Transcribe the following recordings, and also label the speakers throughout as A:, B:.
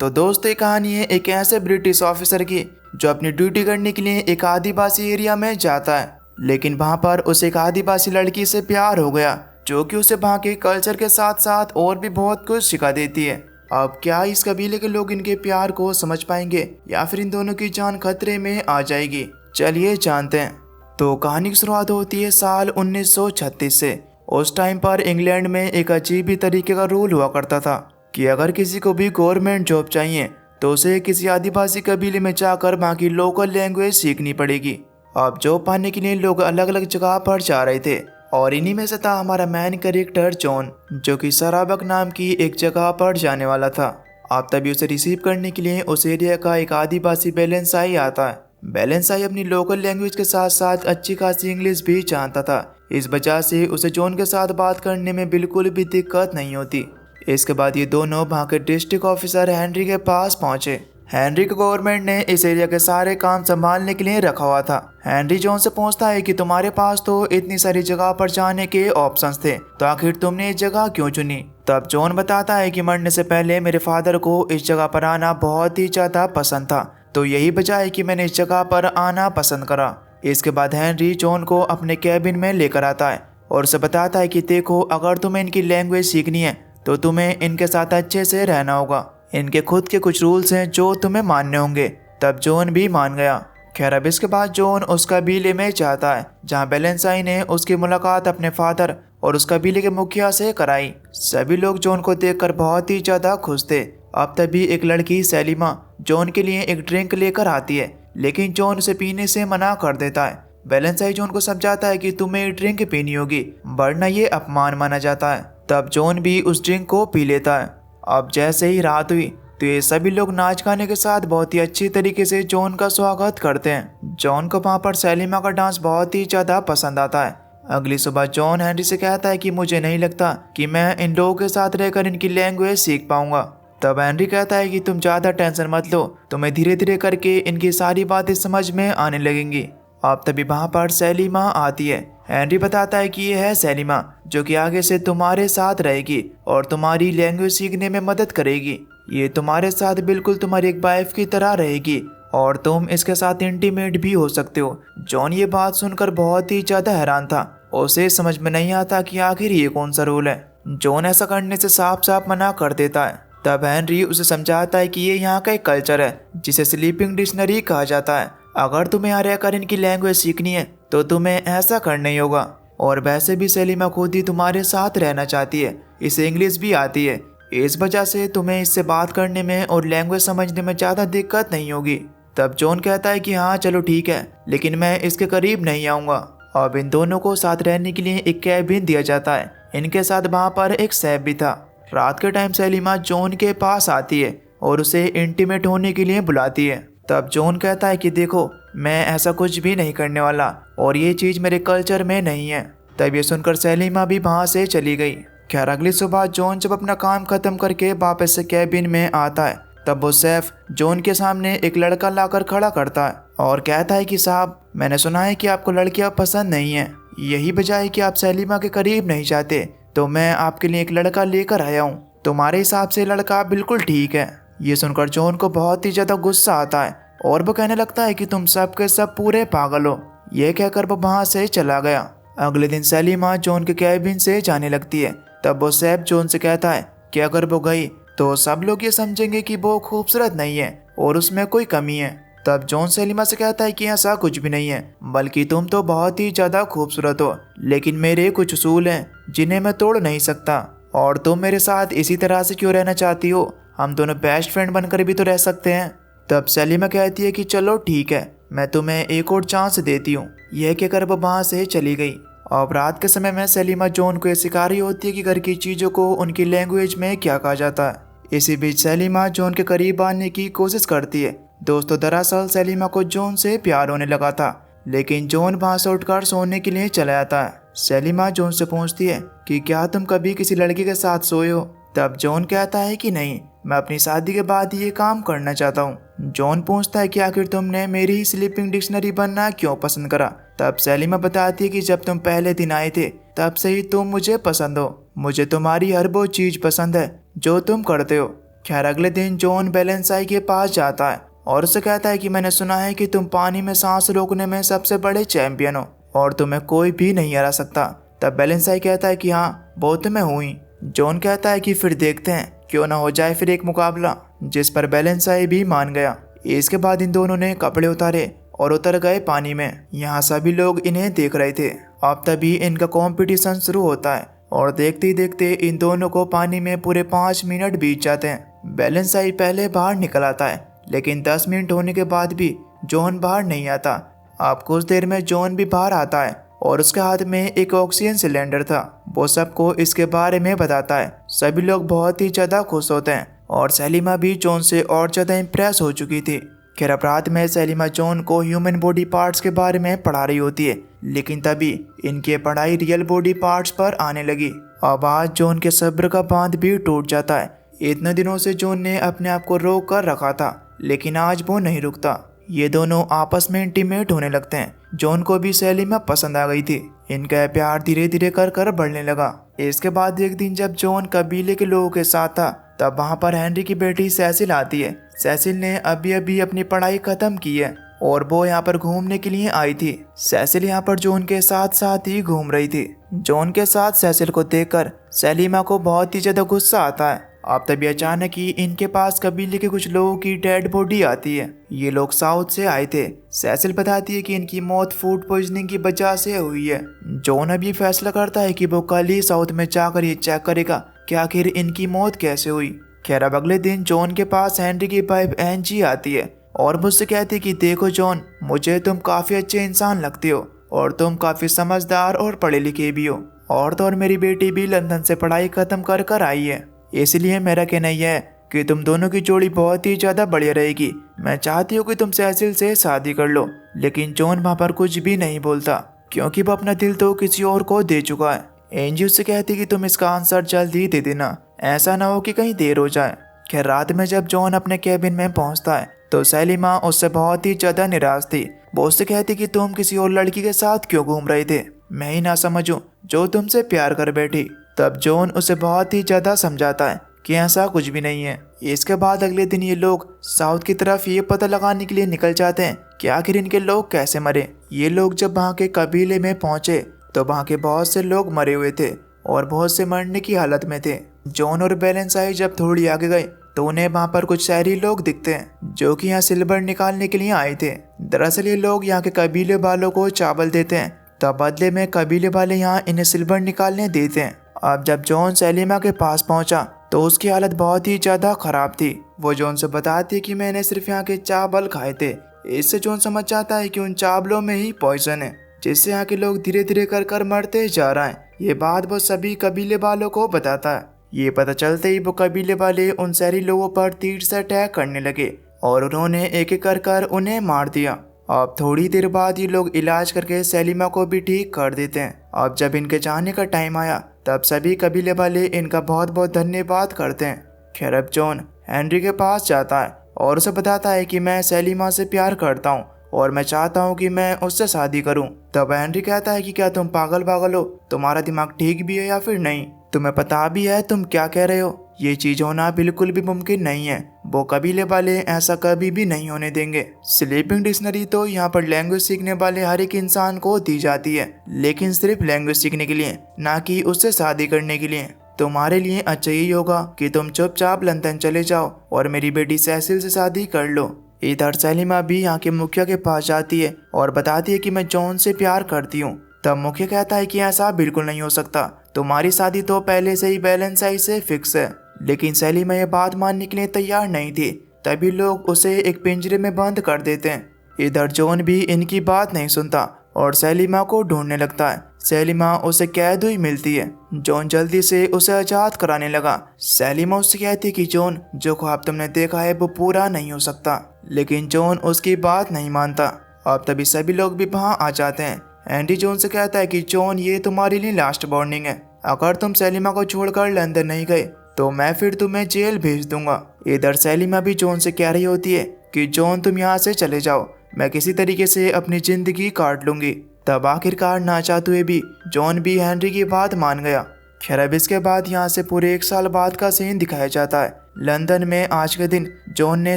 A: तो दोस्तों, ये कहानी है एक ऐसे ब्रिटिश ऑफिसर की जो अपनी ड्यूटी करने के लिए एक आदिवासी एरिया में जाता है। लेकिन वहां पर उसे एक आदिवासी लड़की से प्यार हो गया जो कि उसे वहां के कल्चर के साथ साथ और भी बहुत कुछ सिखा देती है। अब क्या इस कबीले के लोग इनके प्यार को समझ पाएंगे या फिर इन दोनों की जान खतरे में आ जाएगी? चलिए जानते हैं। तो कहानी की शुरुआत होती है साल 1936 से। उस टाइम पर इंग्लैंड में एक अजीब ही तरीके का रूल हुआ करता था कि अगर किसी को भी गवर्नमेंट जॉब चाहिए तो उसे किसी आदिवासी कबीले में जाकर वहाँ की लोकल लैंग्वेज सीखनी पड़ेगी। अब जॉब पाने के लिए लोग अलग अलग जगह पर जा रहे थे और इन्हीं में से था हमारा मेन कैरेक्टर जॉन, जो कि सराबक नाम की एक जगह पर जाने वाला था। अब तभी उसे रिसीव करने के लिए उस एरिया का एक आदिवासी बैलेंसाई आता है। बैलेंसाई अपनी लोकल लैंग्वेज के साथ साथ अच्छी खासी इंग्लिश भी जानता था। इस वजह से उसे जॉन के साथ बात करने में बिल्कुल भी दिक्कत नहीं होती। इसके बाद ये दोनों वहाँ के डिस्ट्रिक्ट ऑफिसर हेनरी के पास पहुंचे। हेनरी को गवर्नमेंट ने इस एरिया के सारे काम संभालने के लिए रखा हुआ था। हेनरी जॉन से पूछता है कि तुम्हारे पास तो इतनी सारी जगह पर जाने के ऑप्शंस थे, तो आखिर तुमने इस जगह क्यों चुनी? तब जॉन बताता है कि मरने से पहले मेरे फादर को इस जगह पर आना बहुत ही ज्यादा पसंद था, तो यही वजह है कि मैंने इस जगह पर आना पसंद करा। इसके बाद हेनरी जॉन को अपने कैबिन में लेकर आता है और उसे बताता है कि देखो, अगर तुम्हें इनकी लैंग्वेज सीखनी है तो तुम्हें इनके साथ अच्छे से रहना होगा। इनके खुद के कुछ रूल्स हैं जो तुम्हें मानने होंगे। तब जॉन भी मान गया। खैर, अब इसके बाद जॉन उस कबीले में जाता है जहां बैलेंसाई ने उसकी मुलाकात अपने फादर और उस कबीले के मुखिया से कराई। सभी लोग जॉन को देखकर बहुत ही ज्यादा खुश थे। अब तभी एक लड़की सेलिमा जॉन के लिए एक ड्रिंक लेकर आती है, लेकिन जॉन उसे पीने से मना कर देता है। बैलेंसाई जॉन को समझाता है कि तुम्हें ड्रिंक पीनी होगी, वरना ये अपमान माना जाता है। तब जॉन भी उस ड्रिंक को पी लेता है। अब जैसे ही रात हुई तो ये सभी लोग नाच गाने के साथ बहुत ही अच्छी तरीके से जॉन का स्वागत करते हैं। जॉन को वहाँ पर सेलिमा का डांस बहुत ही ज्यादा पसंद आता है। अगली सुबह जॉन हेनरी से कहता है कि मुझे नहीं लगता कि मैं इन लोगों के साथ रहकर इनकी लैंग्वेज सीख पाऊंगा। तब हेनरी कहता है कि तुम ज्यादा टेंशन मत लो, तुम्हें धीरे धीरे करके इनकी सारी बातें समझ में आने लगेंगी। अब तभी वहाँ पर सेलिमा आती है। हेनरी बताता है कि ये है सेलिमा, जो कि आगे से तुम्हारे साथ रहेगी और तुम्हारी लैंग्वेज सीखने में मदद करेगी। ये तुम्हारे साथ बिल्कुल तुम्हारी एक वाइफ की तरह रहेगी और तुम इसके साथ इंटीमेट भी हो सकते हो। जॉन ये बात सुनकर बहुत ही ज्यादा हैरान था। उसे समझ में नहीं आता कि आखिर ये कौन सा रूल है। जॉन ऐसा करने से साफ साफ मना कर देता है। तब हेनरी उसे समझाता है कि ये यहाँ का एक कल्चर है जिसे स्लीपिंग डिक्शनरी कहा जाता है। अगर तुम्हें यहाँ रहकर इनकी लैंग्वेज सीखनी है तो तुम्हें ऐसा करना ही होगा। और वैसे भी सेलिमा खुद ही तुम्हारे साथ रहना चाहती है, इसे इंग्लिश भी आती है, इस वजह से तुम्हें इससे बात करने में और लैंग्वेज समझने में ज़्यादा दिक्कत नहीं होगी। तब जॉन कहता है कि हाँ चलो ठीक है, लेकिन मैं इसके करीब नहीं आऊँगा। अब इन दोनों को साथ रहने के लिए एक कैबिन दिया जाता है। इनके साथ वहाँ पर एक शेफ भी था। रात के टाइम सेलिमा जॉन के पास आती है और उसे इंटीमेट होने के लिए बुलाती है। तब जॉन कहता है कि देखो, मैं ऐसा कुछ भी नहीं करने वाला और ये चीज़ मेरे कल्चर में नहीं है। तब ये सुनकर सेलिमा भी वहाँ से चली गई। खैर, अगली सुबह जॉन जब अपना काम खत्म करके वापस से कैबिन में आता है तब वो शेफ जॉन के सामने एक लड़का लाकर खड़ा करता है और कहता है कि साहब, मैंने सुना है कि आपको लड़कियाँ पसंद नहीं है, यही वजह है कि आप सेलिमा के करीब नहीं जाते, तो मैं आपके लिए एक लड़का लेकर आया हूँ। तुम्हारे हिसाब से लड़का बिल्कुल ठीक है। ये सुनकर जॉन को बहुत ही ज्यादा गुस्सा आता है और वो कहने लगता है कि तुम सब के सब पूरे पागल हो। ये कहकर वो वहाँ से चला गया। अगले दिन सेलिमा जॉन के कैबिन से जाने लगती है। तब वो शेफ जॉन से कहता है कि अगर वो गई तो सब लोग ये समझेंगे कि वो खूबसूरत नहीं है और उसमें कोई कमी है। तब जॉन सेलिमा से कहता है कि ऐसा कुछ भी नहीं है, बल्कि तुम तो बहुत ही ज्यादा खूबसूरत हो, लेकिन मेरे कुछ उसूल हैं जिन्हें मैं तोड़ नहीं सकता और तुम मेरे साथ इसी तरह से क्यों रहना चाहती हो? हम दोनों बेस्ट फ्रेंड बनकर भी तो रह सकते हैं। तब सेलिमा कहती है कि चलो ठीक है, मैं तुम्हें एक और चांस देती हूँ। यह कहकर वो वहाँ से चली गई। अब रात के समय में सेलिमा जॉन को ये सिखा रही होती है कि घर की चीज़ों को उनकी लैंग्वेज में क्या कहा जाता है। इसी बीच सेलिमा जॉन के करीब आने की कोशिश करती है। दोस्तों, दरअसल सेलिमा को जॉन से प्यार होने लगा था, लेकिन जॉन वहाँ से उठकर सोने के लिए चला जाता है। सेलिमा जॉन से पूछती है कि क्या तुम कभी किसी लड़की के साथ सोए हो? तब जॉन कहता है कि नहीं, मैं अपनी शादी के बाद ये काम करना चाहता हूँ। जॉन पूछता है कि आखिर तुमने मेरी ही स्लीपिंग डिक्शनरी बनना क्यों पसंद करा? तब सेलिमा बताती है कि जब तुम पहले दिन आए थे तब से ही तुम मुझे पसंद हो। मुझे तुम्हारी हर वो चीज पसंद है जो तुम करते हो। खैर अगले दिन जॉन बेलेंसाई के पास जाता है और उसे कहता है कि मैंने सुना है कि तुम पानी में सांस रोकने में सबसे बड़े चैंपियन हो और तुम्हें कोई भी नहीं हरा सकता। तब बेलेंसाई कहता है कि हाँ वो तो मैं हूँ ही। जॉन कहता है कि फिर देखते हैं, क्यों ना हो जाए फिर एक मुकाबला, जिस पर बेलेंसाई भी मान गया। इसके बाद इन दोनों ने कपड़े उतारे और उतर गए पानी में। यहाँ सभी लोग इन्हें देख रहे थे। अब तभी इनका कंपटीशन शुरू होता है और देखते ही देखते इन दोनों को पानी में पूरे 5 मिनट बीत जाते हैं। बेलेंसाई पहले बाहर निकल आता है, लेकिन 10 मिनट होने के बाद भी जॉन बाहर नहीं आता। अब कुछ देर में जॉन भी बाहर आता है और उसके हाथ में एक ऑक्सीजन सिलेंडर था। वो सबको इसके बारे में बताता है। सभी लोग बहुत ही ज़्यादा खुश होते हैं और सेलिमा भी जॉन से और ज़्यादा इम्प्रेस हो चुकी थी। खैर अपराध में सेलिमा जॉन को ह्यूमन बॉडी पार्ट्स के बारे में पढ़ा रही होती है, लेकिन तभी इनकी पढ़ाई रियल बॉडी पार्ट्स पर आने लगी। अब आज जॉन के सब्र का बांध भी टूट जाता है। इतने दिनों से जॉन ने अपने आप को रोक कर रखा था, लेकिन आज वो नहीं रुकता। ये दोनों आपस में इंटीमेट होने लगते हैं। जॉन को भी सेलिमा पसंद आ गई थी। इनका प्यार धीरे धीरे कर बढ़ने लगा। इसके बाद एक दिन जब जॉन कबीले के लोगों के साथ था, तब वहाँ पर हेनरी की बेटी सेसिल आती है। सेसिल ने अभी अभी अपनी पढ़ाई खत्म की है और वो यहाँ पर घूमने के लिए आई थी। सेसिल यहाँ पर जॉन के साथ साथ ही घूम रही थी। जॉन के साथ सेसिल को देखकर सेलिमा को बहुत ही ज्यादा गुस्सा आता है। अब तभी अचानक ही इनके पास कबीले के कुछ लोगों की डेड बॉडी आती है। ये लोग साउथ से आए थे। सेसिल बताती है कि इनकी मौत फूड पॉइजनिंग की वजह से हुई है। जॉन अभी फैसला करता है कि वो कल ही साउथ में जाकर ये चेक करेगा कि आखिर इनकी मौत कैसे हुई। खैर अब अगले दिन जॉन के पास हेनरी की वाइफ एंजी आती है और मुझसे कहती है कि देखो जॉन, मुझे तुम काफी अच्छे इंसान लगते हो और तुम काफी समझदार और पढ़े लिखे भी हो, और तो और मेरी बेटी भी लंदन से पढ़ाई खत्म कर आई है, इसलिए मेरा कहना यह है कि तुम दोनों की जोड़ी बहुत ही ज्यादा बढ़िया रहेगी। मैं चाहती हूँ कि तुम सेसिल से शादी कर लो। लेकिन जॉन वहाँ पर कुछ भी नहीं बोलता, क्योंकि वो अपना दिल तो किसी और को दे चुका है। एंजी उससे कहती कि तुम इसका आंसर जल्दी दे देना, ऐसा ना हो कि कहीं देर हो जाए। खैर रात में जब जॉन अपने कैबिन में पहुंचता है तो सेलिमा उससे बहुत ही ज्यादा निराश थी। वो उससे कहती कि तुम किसी और लड़की के साथ क्यों घूम रहे थे, मैं ही ना समझूं जो तुमसे प्यार कर बैठी। तब जॉन उसे बहुत ही ज्यादा समझाता है कि ऐसा कुछ भी नहीं है। इसके बाद अगले दिन ये लोग साउथ की तरफ ये पता लगाने के लिए निकल जाते हैं कि आखिर इनके लोग कैसे मरे। ये लोग जब वहाँ के कबीले में पहुंचे तो वहाँ के बहुत से लोग मरे हुए थे और बहुत से मरने की हालत में थे। जॉन और बेलेंसाई जब थोड़ी आगे गए तो उन्हें वहाँ पर कुछ शहरी लोग दिखते हैं जो कि यहाँ सिल्वर निकालने के लिए आए थे। दरअसल ये लोग यहाँ के कबीले वालों को चावल देते हैं, तब बदले में कबीले वाले यहाँ इन्हें सिल्वर निकालने देते हैं। अब जब जॉन सेलिमा के पास पहुंचा तो उसकी हालत बहुत ही ज्यादा खराब थी। वो जॉन से बताती है कि मैंने सिर्फ यहाँ के चावल खाए थे। इससे जॉन समझ जाता है कि उन चावलों में ही पॉइजन है, जिससे यहाँ के लोग धीरे धीरे कर मरते जा रहे हैं। ये बात वो सभी कबीले वालों को बताता है। ये पता चलते ही वो कबीले वाले उन शहरी लोगों पर तीर से अटैक करने लगे और उन्होंने एक एक कर उन्हें मार दिया। अब थोड़ी देर बाद ये लोग इलाज करके सेलिमा को भी ठीक कर देते हैं। अब जब इनके जाने का टाइम आया तब सभी कबीले वाले इनका बहुत बहुत धन्यवाद करते हैं। खैर अब जॉन हेनरी के पास जाता है और उसे बताता है कि मैं सेलिमा से प्यार करता हूँ और मैं चाहता हूँ कि मैं उससे शादी करूँ। तब हेनरी कहता है कि क्या तुम पागल हो, तुम्हारा दिमाग ठीक भी है या फिर नहीं, तुम्हें पता भी है तुम क्या कह रहे हो, ये चीज होना बिल्कुल भी मुमकिन नहीं है। वो कबीले वाले ऐसा कभी भी नहीं होने देंगे। स्लीपिंग डिक्शनरी तो यहाँ पर लैंग्वेज सीखने वाले हर एक इंसान को दी जाती है, लेकिन सिर्फ लैंग्वेज सीखने के लिए, ना कि उससे शादी करने के लिए। तुम्हारे लिए अच्छा यही होगा कि तुम चुपचाप लंदन चले जाओ और मेरी बेटी सेसिल से शादी कर लो। इधर सेलिमा भी यहाँ के मुखिया के पास जाती है और बताती है कि मैं जॉन से प्यार करती हूँ। तब मुखिया कहता है कि ऐसा बिल्कुल नहीं हो सकता, तुम्हारी शादी तो पहले से ही बेलेंसाई से फिक्स है। लेकिन सेलिमा ये बात मानने के लिए तैयार नहीं थी। तभी लोग उसे एक पिंजरे में बंद कर देते हैं। इधर जॉन भी इनकी बात नहीं सुनता और सेलिमा को ढूंढने लगता है। सेलिमा उसे कैद हुई मिलती है। जॉन जल्दी से उसे आजाद कराने लगा। सेलिमा उससे कहती कि जॉन, जो ख्वाब तुमने देखा है वो पूरा नहीं हो सकता, लेकिन जॉन उसकी बात नहीं मानता। अब तभी सभी लोग भी वहाँ आ जाते हैं। एंडी जॉन से कहता है कि जॉन, ये तुम्हारे लिए लास्ट वार्निंग है, अगर तुम सेलिमा को छोड़कर लंदन नहीं गए तो मैं फिर तुम्हें जेल भेज दूंगा। इधर सेलिमा भी जॉन से कह रही होती है कि जॉन, तुम यहाँ से चले जाओ, मैं किसी तरीके से अपनी जिंदगी काट लूंगी। तब आखिरकार ना चाहते हुए भी जॉन भी हेनरी की बात मान गया। खैर अब इसके बाद यहाँ से पूरे 1 साल बाद का सीन दिखाया जाता है, लंदन में आज के दिन जॉन ने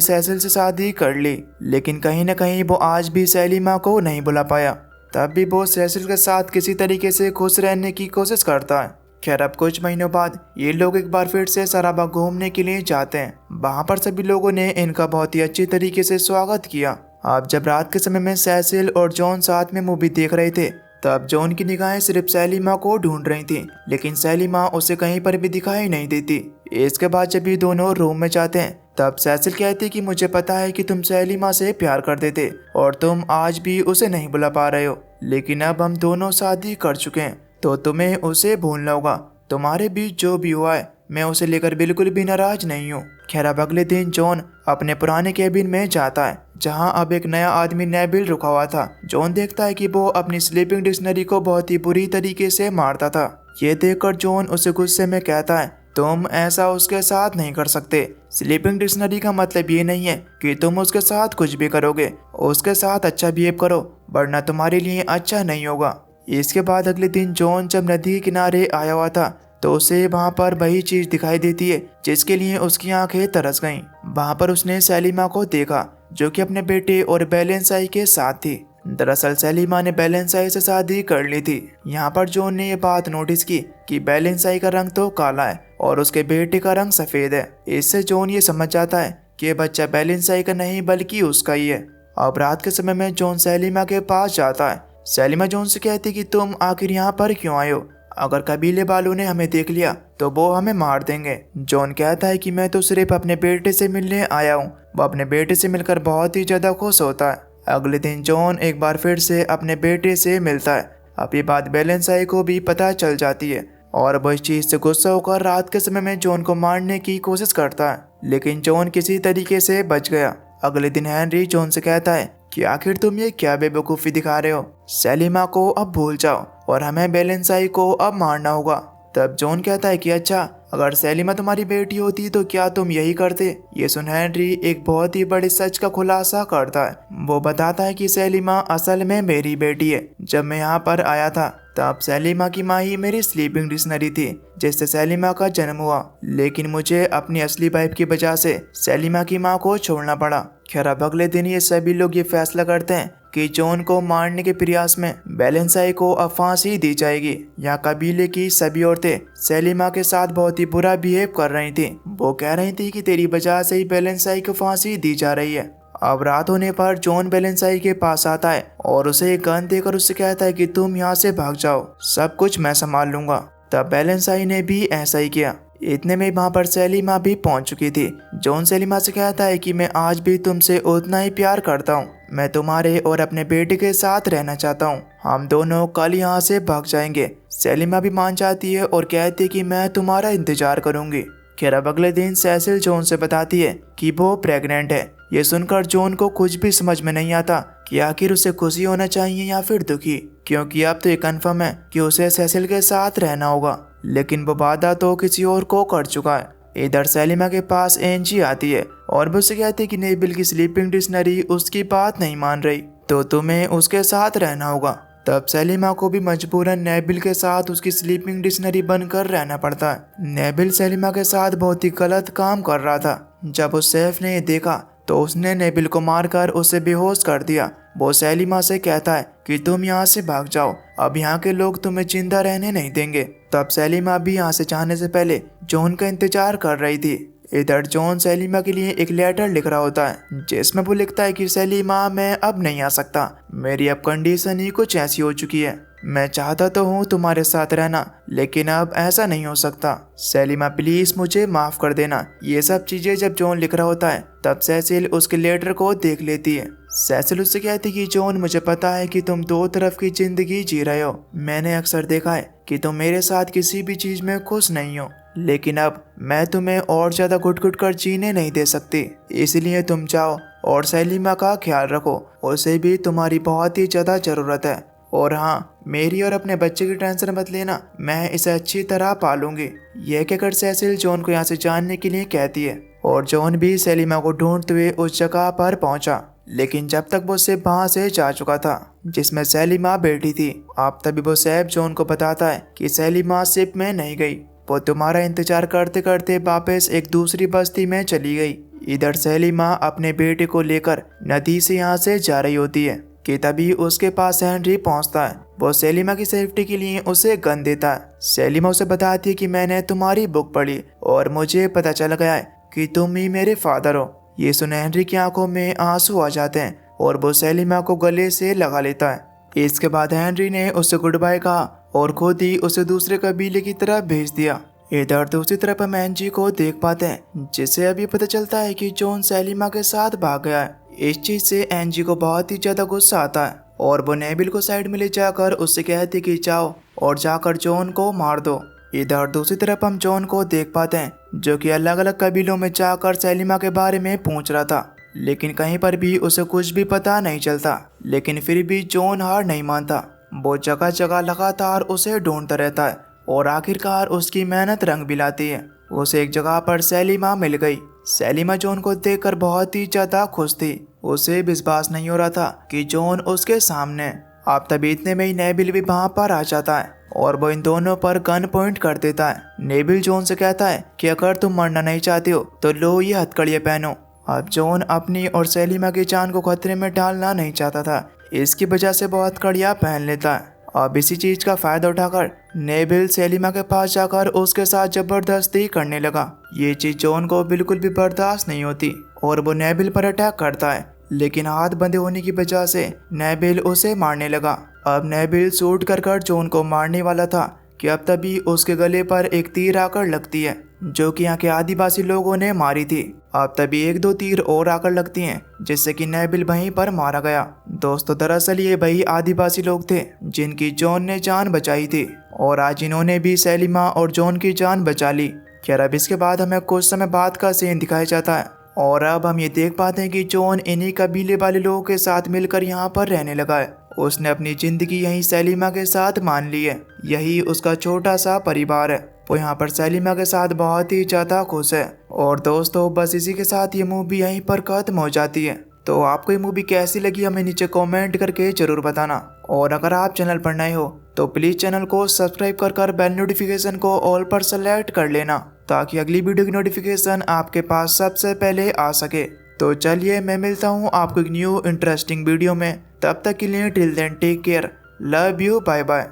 A: सेसिल से शादी कर ली, लेकिन कहीं न कहीं वो आज भी सैलिमा को नहीं बुला पाया। तब भी वो सेसिल के साथ किसी तरीके से खुश रहने की कोशिश करता है। खैर अब कुछ महीनों बाद ये लोग एक बार फिर से सराबा घूमने के लिए जाते हैं। वहाँ पर सभी लोगों ने इनका बहुत ही अच्छी तरीके से स्वागत किया। अब जब रात के समय में सेसिल और जॉन साथ में मूवी देख रहे थे, तब जॉन की निगाहें सिर्फ सैलिमा को ढूंढ रही थी, लेकिन सैलिमा उसे कहीं पर भी दिखाई नहीं देती। इसके बाद जब ये दोनों रूम में जाते हैं, तब सेसिल कहती कि मुझे पता है कि तुम सैलिमा से प्यार करते थे और तुम आज भी उसे नहीं बुला पा रहे हो, लेकिन अब हम दोनों शादी कर चुके हैं तो तुम्हें उसे भूलना होगा। तुम्हारे बीच जो भी हुआ है, मैं उसे लेकर बिल्कुल भी नाराज नहीं हूँ। खैर अब अगले दिन जॉन अपने पुराने केबिन में जाता है, जहाँ अब एक नया आदमी नेबिल रुका हुआ था। जॉन देखता है कि वो अपनी स्लीपिंग डिक्शनरी को बहुत ही बुरी तरीके से मारता था। ये देखकर जॉन उसे गुस्से में कहता है, तुम ऐसा उसके साथ नहीं कर सकते। स्लीपिंग डिक्शनरी का मतलब ये नहीं है कि तुम उसके साथ कुछ भी करोगे। उसके साथ अच्छा बिहेव करो, वरना तुम्हारे लिए अच्छा नहीं होगा। इसके बाद अगले दिन जॉन जब नदी के किनारे आया हुआ था, तो उसे वहाँ पर वही चीज दिखाई देती है जिसके लिए उसकी आंखें तरस गईं। वहाँ पर उसने सैलिमा को देखा, जो कि अपने बेटे और बैलेंसाई के साथ थी। दरअसल सैलिमा ने बैलेंसाई से शादी कर ली थी। यहाँ पर जॉन ने ये बात नोटिस की कि बैलेंसाई का रंग तो काला है और उसके बेटे का रंग सफेद है। इससे जॉन ये समझ जाता है कि ये बच्चा बैलेंसाई का नहीं बल्कि उसका ही है। अब रात के समय में जॉन सैलिमा के पास जाता है। सैलिमा जॉन से कहती कि तुम आखिर यहाँ पर क्यों आए हो? अगर कबीले वालों ने हमें देख लिया तो वो हमें मार देंगे। जॉन कहता है कि मैं तो सिर्फ अपने बेटे से मिलने आया हूँ। वो अपने बेटे से मिलकर बहुत ही ज्यादा खुश होता है। अगले दिन जॉन एक बार फिर से अपने बेटे से मिलता है। अब ये बात बैलेंसाई को भी पता चल जाती है और वो इस चीज से गुस्सा होकर रात के समय में जॉन को मारने की कोशिश करता है, लेकिन जॉन किसी तरीके से बच गया। अगले दिन हेनरी जॉन से कहता है कि आखिर तुम ये क्या बेवकूफ़ी दिखा रहे हो? सैलिमा को अब भूल जाओ और हमें बैलेंसाई को अब मारना होगा। तब जॉन कहता है कि अच्छा, अगर सैलिमा तुम्हारी बेटी होती तो क्या तुम यही करते? ये सुन हेनरी एक बहुत ही बड़े सच का खुलासा करता है। वो बताता है कि सैलिमा असल में मेरी बेटी है। जब मैं यहाँ पर आया था तब सैलिमा की माँ ही मेरी स्लीपिंग डिक्शनरी थी जिससे सैलिमा का जन्म हुआ, लेकिन मुझे अपनी असली वाइफ की वजह से सैलिमा की माँ को छोड़ना पड़ा। खैर अब अगले दिन ये सभी लोग ये फैसला करते हैं कि जॉन को मारने के प्रयास में बैलेंसाई को अब फांसी दी जाएगी। यहाँ कबीले की सभी औरतें सैलिमा के साथ बहुत ही बुरा बिहेव कर रही थी। वो कह रही थी कि तेरी वजह से ही बैलेंसाई को फांसी दी जा रही है। अब रात होने पर जॉन बैलेंसाई के पास आता है और उसे एक गन देकर उससे कहता है कि तुम यहाँ से भाग जाओ, सब कुछ मैं संभाल लूंगा। तब बैलेंसाई ने भी ऐसा ही किया। इतने में वहाँ पर सैलिमा भी पहुँच चुकी थी। जॉन सैलिमा से कहता है कि मैं आज भी तुमसे उतना ही प्यार करता हूँ। मैं तुम्हारे और अपने बेटे के साथ रहना चाहता हूँ। हम दोनों कल यहाँ से भाग जाएंगे। सैलिमा भी मान जाती है और कहती है कि मैं तुम्हारा इंतजार करूंगी। खैर अब अगले दिन सेसिल जॉन से बताती है कि वो प्रेग्नेंट है। ये सुनकर जॉन को कुछ भी समझ में नहीं आता कि आखिर उसे खुशी होना चाहिए या फिर दुखी, क्योंकि अब तो ये कन्फर्म है कि उसे सेसिल के साथ रहना होगा, लेकिन वो वादा तो किसी और को कर चुका है। इधर सैलिमा के पास एंजी आती है और वो उससे कहती है कि नेबिल की स्लीपिंग डिक्शनरी उसकी बात नहीं मान रही, तो तुम्हें उसके साथ रहना होगा। तब सैलिमा को भी मजबूरन नेबिल के साथ उसकी स्लीपिंग डिक्शनरी बनकर रहना पड़ता है। नेबिल सैलिमा के साथ बहुत ही गलत काम कर रहा था। जब उस सैफ ने देखा तो उसने नेबिल को मारकर उसे बेहोश कर दिया। वो सैलिमा से कहता है कि तुम यहाँ से भाग जाओ, अब यहाँ के लोग तुम्हें जिंदा रहने नहीं देंगे। तब सैलिमा भी यहाँ से जाने से पहले जॉन का इंतजार कर रही थी। इधर जॉन सैलिमा के लिए एक लेटर लिख रहा होता है जिसमें वो लिखता है कि सैलिमा, मैं अब नहीं आ सकता, मेरी अब कंडीशन ही कुछ ऐसी हो चुकी है। मैं चाहता तो हूँ तुम्हारे साथ रहना, लेकिन अब ऐसा नहीं हो सकता। सैलिमा प्लीज मुझे माफ कर देना। ये सब चीजें जब जॉन लिख रहा होता है तब सेसिल उसके लेटर को देख लेती है। सेसिल उससे कहती कि जॉन, मुझे पता है कि तुम दो तरफ की जिंदगी जी रहे हो। मैंने अक्सर देखा है कि तुम मेरे साथ किसी भी चीज में खुश नहीं हो, लेकिन अब मैं तुम्हें और ज्यादा घुट-घुट कर जीने नहीं दे सकती। इसलिए तुम जाओ और सैलिमा का ख्याल रखो, उसे भी तुम्हारी बहुत ही ज्यादा जरूरत है। और हाँ, मेरी और अपने बच्चे की टेंशन मत लेना, मैं इसे अच्छी तरह पालूंगी। यह कहकर सेसिल जॉन को यहाँ से जानने के लिए कहती है और जॉन भी सैलिमा को ढूंढते हुए उस जगह पर पहुंचा, लेकिन जब तक वो सिर्फ वहां से जा चुका था जिसमें सैलिमा बैठी थी। अब तभी वो सैफ जॉन को बताता है कि सैलिमा शिप में नहीं गई, वो तुम्हारा इंतजार करते करते वापस एक दूसरी बस्ती में चली गई। इधर सलीमा अपने बेटे को लेकर नदी से यहाँ से जा रही होती है कि तभी उसके पास हेनरी पहुंचता है। वो सलीमा की सेफ्टी के लिए उसे गन देता है। सलीमा उसे बताती है कि मैंने तुम्हारी बुक पढ़ी और मुझे पता चल गया है कि तुम ही मेरे फादर हो। ये सुने हेनरी की आंखों में आंसू आ जाते हैं और वो सलीमा को गले से लगा लेता है। इसके बाद हेनरी ने उसे गुड बाय कहा और खुद ही उसे दूसरे कबीले की तरफ भेज दिया। इधर दूसरी तरफ हम एंजी को देख पाते हैं, जिससे अभी पता चलता है कि जॉन सलीमा के साथ भाग गया है। इस चीज से एंजी को बहुत ही ज्यादा गुस्सा आता है और वो नेबिल को साइड में ले जाकर उससे कहती कि जाओ और जाकर जॉन को मार दो। इधर दूसरी तरफ हम जॉन को देख पाते हैं, जो कि अलग अलग कबीलों में जाकर सलीमा के बारे में पूछ रहा था, लेकिन कहीं पर भी उसे कुछ भी पता नहीं चलता। लेकिन फिर भी जॉन हार नहीं मानता। वो जगह जगह लगातार उसे ढूंढता रहता है और आखिरकार उसकी मेहनत रंग भी लाती है। उसे एक जगह पर सलीमा मिल गई। सलीमा जॉन को देखकर बहुत ही ज्यादा खुश थी। उसे विश्वास नहीं हो रहा था कि जॉन उसके सामने। अब तभी इतने में ही नेबिल भी वहाँ पर आ जाता है और वो इन दोनों पर गन पॉइंट कर देता है। नेबिल जॉन से कहता है कि अगर तुम मरना नहीं चाहते हो तो लो ये हथकड़ियाँ पहनो। अब जॉन अपनी और सलीमा की जान को खतरे में डालना नहीं चाहता था, इसकी वजह से वो हथकड़ियाँ पहन लेता है। अब इसी चीज का फायदा उठाकर नेबिल सलीमा के पास जाकर उसके साथ जबरदस्ती करने लगा। ये चीज जॉन को बिल्कुल भी बर्दाश्त नहीं होती और वो नेबिल पर अटैक करता है, लेकिन हाथ बंधे होने की वजह से नेबिल उसे मारने लगा। अब नेबिल शूट कर जॉन को मारने वाला था कि अब तभी उसके गले पर एक तीर आकर लगती है, जो कि यहाँ के आदिवासी लोगों ने मारी थी। अब तभी एक दो तीर और आकर लगती हैं, जिससे कि नेबिल वहीं पर मारा गया। दोस्तों, दरअसल ये वही आदिवासी लोग थे जिनकी जॉन ने जान बचाई थी और आज इन्होंने भी सलीमा और जॉन की जान बचा ली। खैर, अब इसके बाद हमें कुछ समय बाद का सीन दिखाया जाता है और अब हम ये देख पाते हैं कि जॉन इन्हीं कबीले वाले लोगों के साथ मिलकर यहाँ पर रहने लगा है। उसने अपनी जिंदगी यहीं सलीमा के साथ मान ली है। यही उसका छोटा सा परिवार है। वो यहाँ पर सलीमा के साथ बहुत ही ज्यादा खुश है। और दोस्तों, बस इसी के साथ ये मूवी यहीं पर खत्म हो जाती है। तो आपको ये मूवी कैसी लगी हमें नीचे कमेंट करके जरूर बताना। और अगर आप चैनल पर नए हो तो प्लीज चैनल को सब्सक्राइब कर बेल नोटिफिकेशन को ऑल पर सेलेक्ट कर लेना, ताकि अगली वीडियो की नोटिफिकेशन आपके पास सबसे पहले आ सके। तो चलिए, मैं मिलता हूँ आपको एक न्यू इंटरेस्टिंग वीडियो में। तब तक के लिए till then take care, love you, bye bye.